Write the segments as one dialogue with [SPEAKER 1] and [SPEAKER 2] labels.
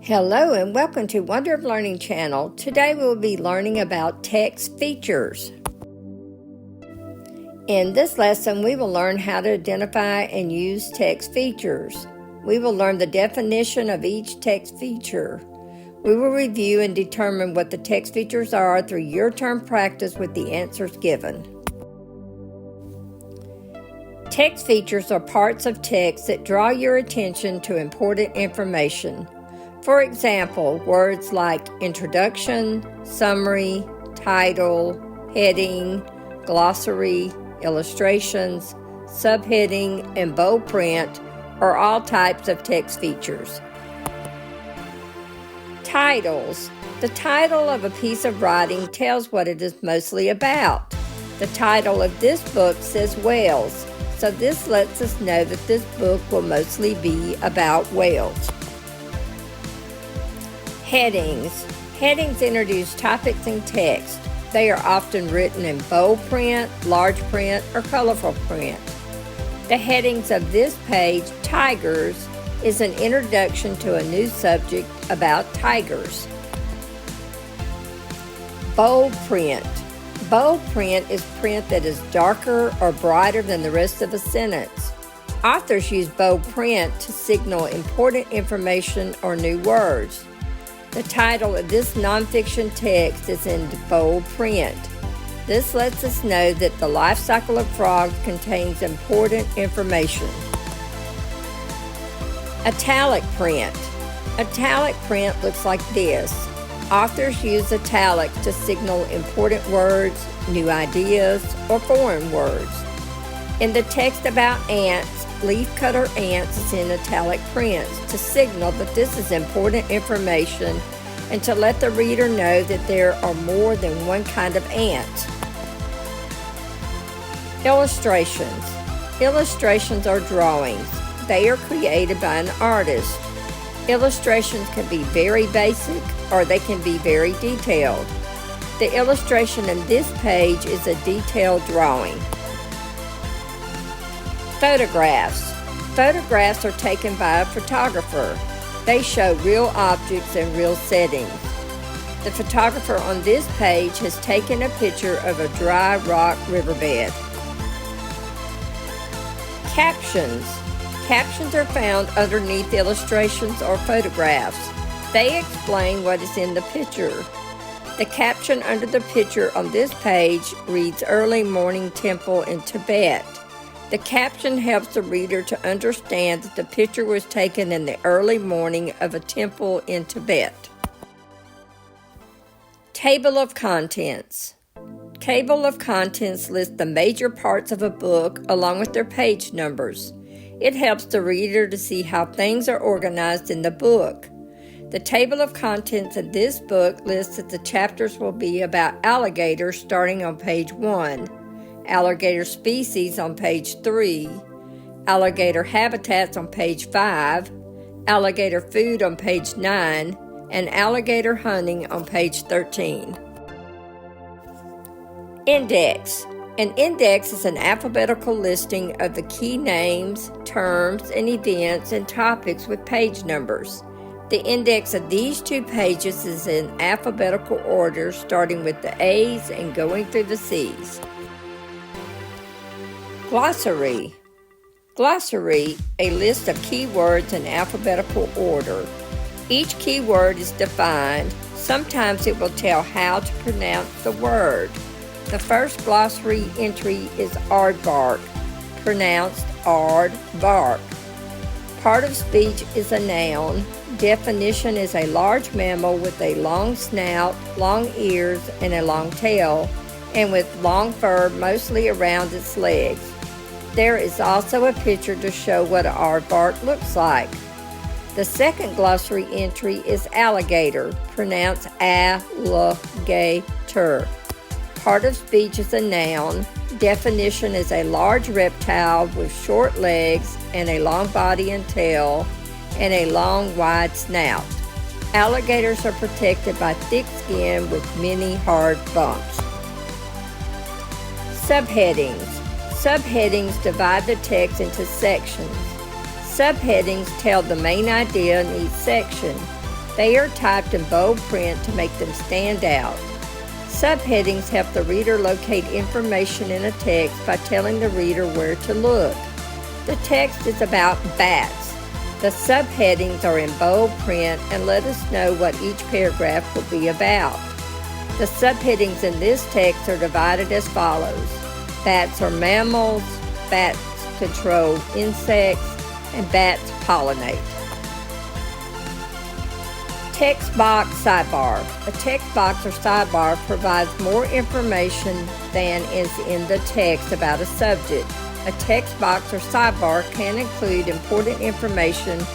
[SPEAKER 1] Hello and welcome to Wonder of Learning channel. Today we will be learning about text features. In this lesson we will learn how to identify and use text features. We will learn the definition of each text feature. We will review and determine what the text features are through your turn practice with the answers given. Text features are parts of text that draw your attention to important information. For example, words like introduction, summary, title, heading, glossary, illustrations, subheading, and bold print are all types of text features. Titles. The title of a piece of writing tells what it is mostly about. The title of this book says whales, so this lets us know that this book will mostly be about whales. Headings. Headings introduce topics in text. They are often written in bold print, large print, or colorful print. The headings of this page, Tigers, is an introduction to a new subject about tigers. Bold print. Bold print is print that is darker or brighter than the rest of a sentence. Authors use bold print to signal important information or new words. The title of this nonfiction text is in bold print. This lets us know that the life cycle of frogs contains important information. Italic print. Italic print looks like this. Authors use italic to signal important words, new ideas, or foreign words. In the text about ants, leafcutter ants is in italic print to signal that this is important information and to let the reader know that there are more than one kind of ant. Illustrations. Illustrations are drawings. They are created by an artist. Illustrations can be very basic or they can be very detailed. The illustration in this page is a detailed drawing. Photographs. Photographs are taken by a photographer. They show real objects and real settings. The photographer on this page has taken a picture of a dry rock riverbed. Captions. Captions are found underneath illustrations or photographs. They explain what is in the picture. The caption under the picture on this page reads Early Morning Temple in Tibet. The caption helps the reader to understand that the picture was taken in the early morning of a temple in Tibet. Table of Contents. Table of Contents lists the major parts of a book along with their page numbers. It helps the reader to see how things are organized in the book. The table of contents in this book lists that the chapters will be about alligators starting on page 1, alligator species on page 3, alligator habitats on page 5, alligator food on page 9, and alligator hunting on page 13. Index. An index is an alphabetical listing of the key names, terms, and events and topics with page numbers. The index of these two pages is in alphabetical order, starting with the A's and going through the C's. Glossary. Glossary, a list of keywords in alphabetical order. Each keyword is defined. Sometimes it will tell how to pronounce the word. The first glossary entry is aardvark, pronounced aardvark. Part of speech is a noun. Definition is a large mammal with a long snout, long ears, and a long tail, and with long fur mostly around its legs. There is also a picture to show what an aardvark looks like. The second glossary entry is alligator, pronounced alligator. Part of speech is a noun. Definition is a large reptile with short legs and a long body and tail and a long wide snout. Alligators are protected by thick skin with many hard bumps. Subheadings. Subheadings divide the text into sections. Subheadings tell the main idea in each section. They are typed in bold print to make them stand out. Subheadings help the reader locate information in a text by telling the reader where to look. The text is about bats. The subheadings are in bold print and let us know what each paragraph will be about. The subheadings in this text are divided as follows. Bats are mammals, bats control insects, and bats pollinate. Text box sidebar. A text box or sidebar provides more information than is in the text about a subject. A text box or sidebar can include important information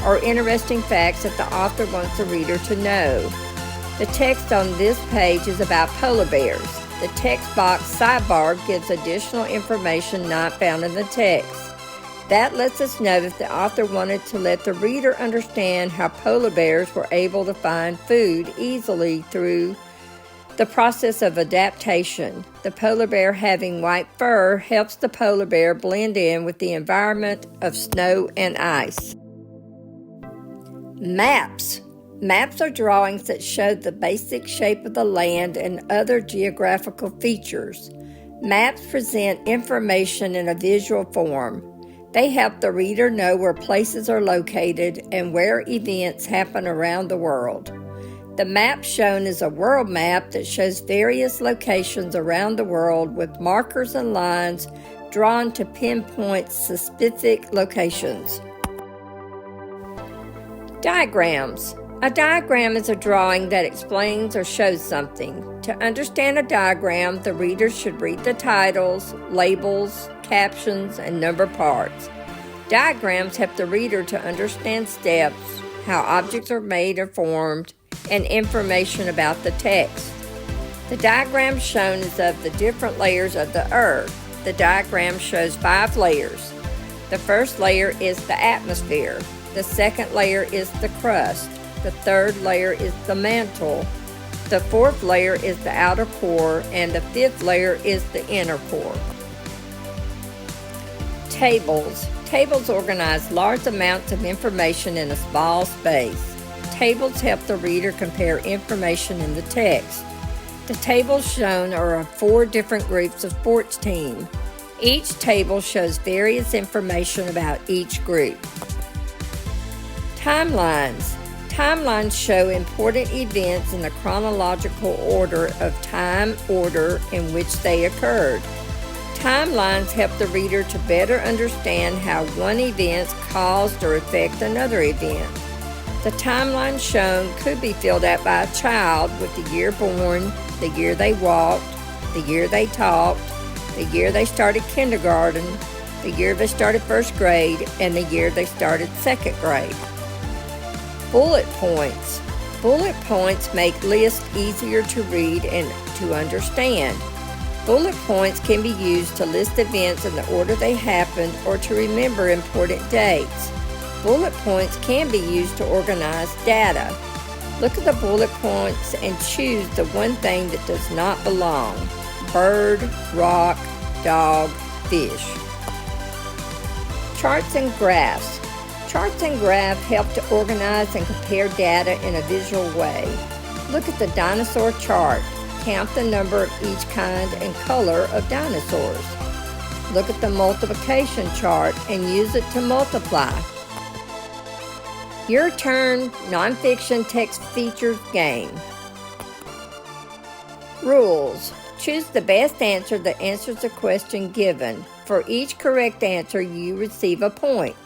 [SPEAKER 1] or interesting facts that the author wants the reader to know. The text on this page is about polar bears. The text box sidebar gives additional information not found in the text. That lets us know if the author wanted to let the reader understand how polar bears were able to find food easily through the process of adaptation. The polar bear having white fur helps the polar bear blend in with the environment of snow and ice. Maps. Maps are drawings that show the basic shape of the land and other geographical features. Maps present information in a visual form. They help the reader know where places are located and where events happen around the world. The map shown is a world map that shows various locations around the world with markers and lines drawn to pinpoint specific locations. Diagrams. A diagram is a drawing that explains or shows something. To understand a diagram, the reader should read the titles, labels, captions, and number parts. Diagrams help the reader to understand steps, how objects are made or formed, and information about the text. The diagram shown is of the different layers of the earth. The diagram shows 5 layers. The first layer is the atmosphere. The second layer is the crust. The third layer is the mantle. The fourth layer is the outer core, and the fifth layer is the inner core. Tables. Tables organize large amounts of information in a small space. Tables help the reader compare information in the text. The tables shown are of 4 different groups of sports teams. Each table shows various information about each group. Timelines. Timelines show important events in the chronological order of time order in which they occurred. Timelines help the reader to better understand how one event caused or affected another event. The timeline shown could be filled out by a child with the year born, the year they walked, the year they talked, the year they started kindergarten, the year they started first grade, and the year they started second grade. Bullet points. Bullet points make lists easier to read and to understand. Bullet points can be used to list events in the order they happened or to remember important dates. Bullet points can be used to organize data. Look at the bullet points and choose the one thing that does not belong. Bird, rock, dog, fish. Charts and graphs. Charts and graphs help to organize and compare data in a visual way. Look at the dinosaur chart. Count the number of each kind and color of dinosaurs. Look at the multiplication chart and use it to multiply. Your turn, nonfiction text features game. Rules. Choose the best answer that answers the question given. For each correct answer, you receive a point.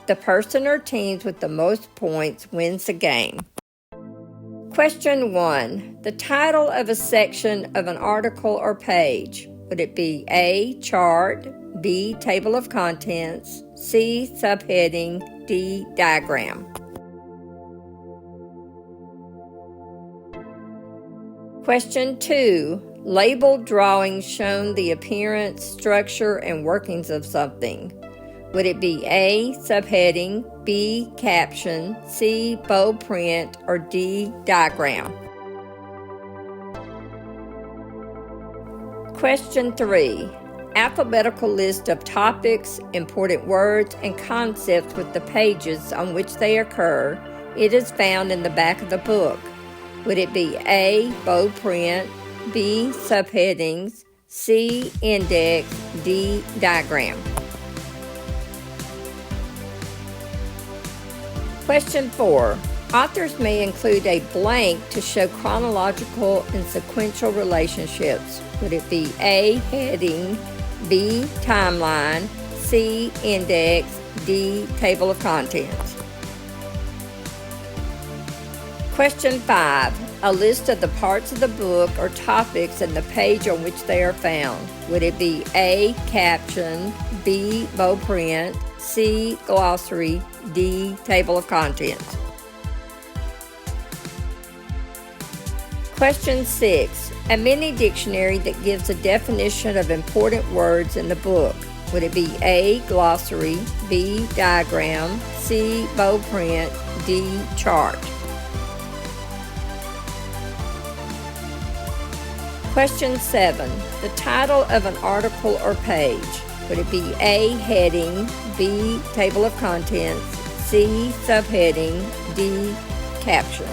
[SPEAKER 1] The person or teams with the most points wins the game. Question 1. The title of a section of an article or page. Would it be A, chart, B, table of contents, C, subheading, D, diagram? Question 2. Labeled drawings shown the appearance, structure, and workings of something. Would it be A, subheading, B, caption, C, bold print, or D, diagram? Question 3. Alphabetical list of topics, important words, and concepts with the pages on which they occur It is found in the back of the book. Would it be A, bold print, B, subheadings, C, index, D, diagram? Question 4. Authors may include a blank to show chronological and sequential relationships. Would it be A, heading, B, timeline, C, index, D, table of contents? Question 5. A list of the parts of the book or topics and the page on which they are found. Would it be A, caption, B, bold print, C, glossary, D, table of contents? Question 6. A mini dictionary that gives a definition of important words in the book. Would it be A, glossary, B, diagram, C, bold print, D, chart? Question 7. The title of an article or page. Would it be A, heading, B, table of contents, C, subheading, D, caption?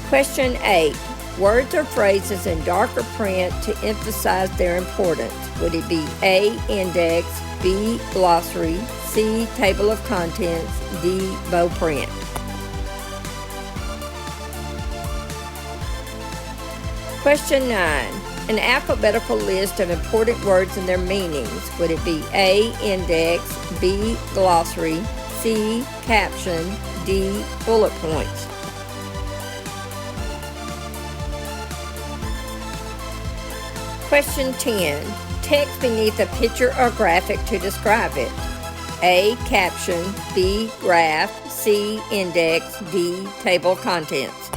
[SPEAKER 1] Question 8. Words or phrases in darker print to emphasize their importance. Would it be A, index, B, glossary, C, table of contents, D, bold print? Question 9. An alphabetical list of important words and their meanings. Would it be A, index, B, glossary, C, caption, D, bullet points? Question 10. Text beneath a picture or graphic to describe it. A, caption, B, graph, C, index, D, table of contents.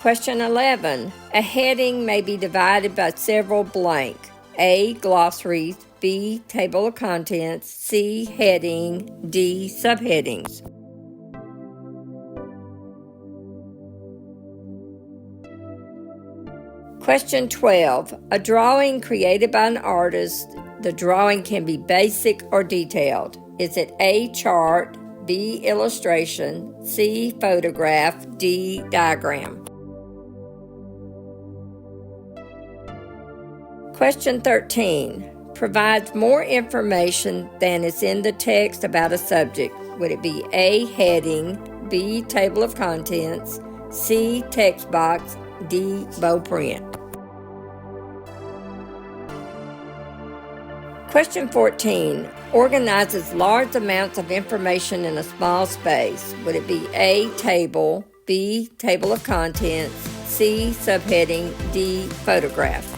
[SPEAKER 1] Question 11. A heading may be divided by several blank. A, glossaries, B, table of contents, C, heading, D, subheadings. Question 12. A drawing created by an artist. The drawing can be basic or detailed. Is it A, chart, B, illustration, C, photograph, D, diagram? Question 13. Provides more information than is in the text about a subject. Would it be A, heading, B, table of contents, C, text box, D, bold print? Question 14. Organizes large amounts of information in a small space. Would it be A, table, B, table of contents, C, subheading, D, photograph?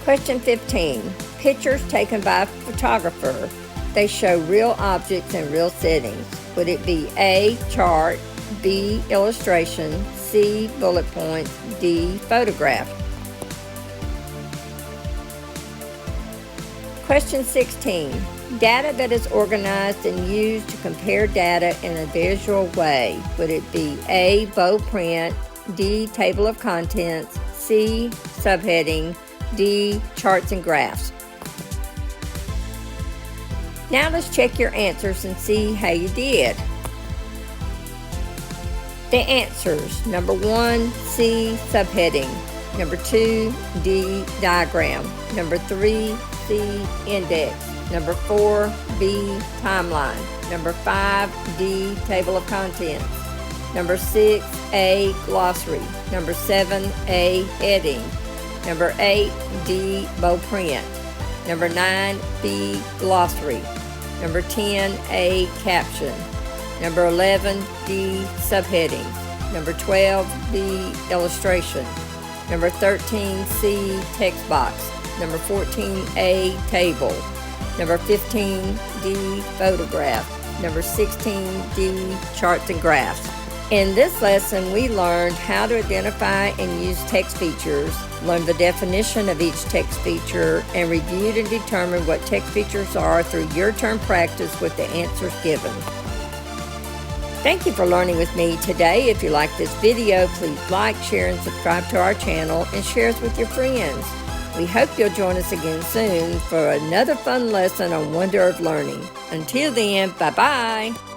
[SPEAKER 1] Question 15. Pictures taken by a photographer. They show real objects in real settings. Would it be A, chart, B, illustration, C, bullet points, D, photograph? Question 16. Data that is organized and used to compare data in a visual way. Would it be A, bold print, D, table of contents, C, subheading, D, charts and graphs? Now let's check your answers and see how you did. The answers: number 1, C, subheading; number 2, D, diagram; number 3, C, index; number 4, B, timeline; number 5, D, table of contents; number 6, A, glossary; number 7, A, heading; number 8, D, bold print; number 9, B, glossary; number 10, A, caption; number 11, D, subheading; number 12, B, illustration; number 13, C, text box; number 14, A, table; number 15, D, photograph; number 16, D, charts and graphs. In this lesson, we learned how to identify and use text features, learned the definition of each text feature, and reviewed and determined what text features are through your turn practice with the answers given. Thank you for learning with me today. If you like this video, please like, share, and subscribe to our channel and share us with your friends. We hope you'll join us again soon for another fun lesson on Wonder of Learning. Until then, bye-bye.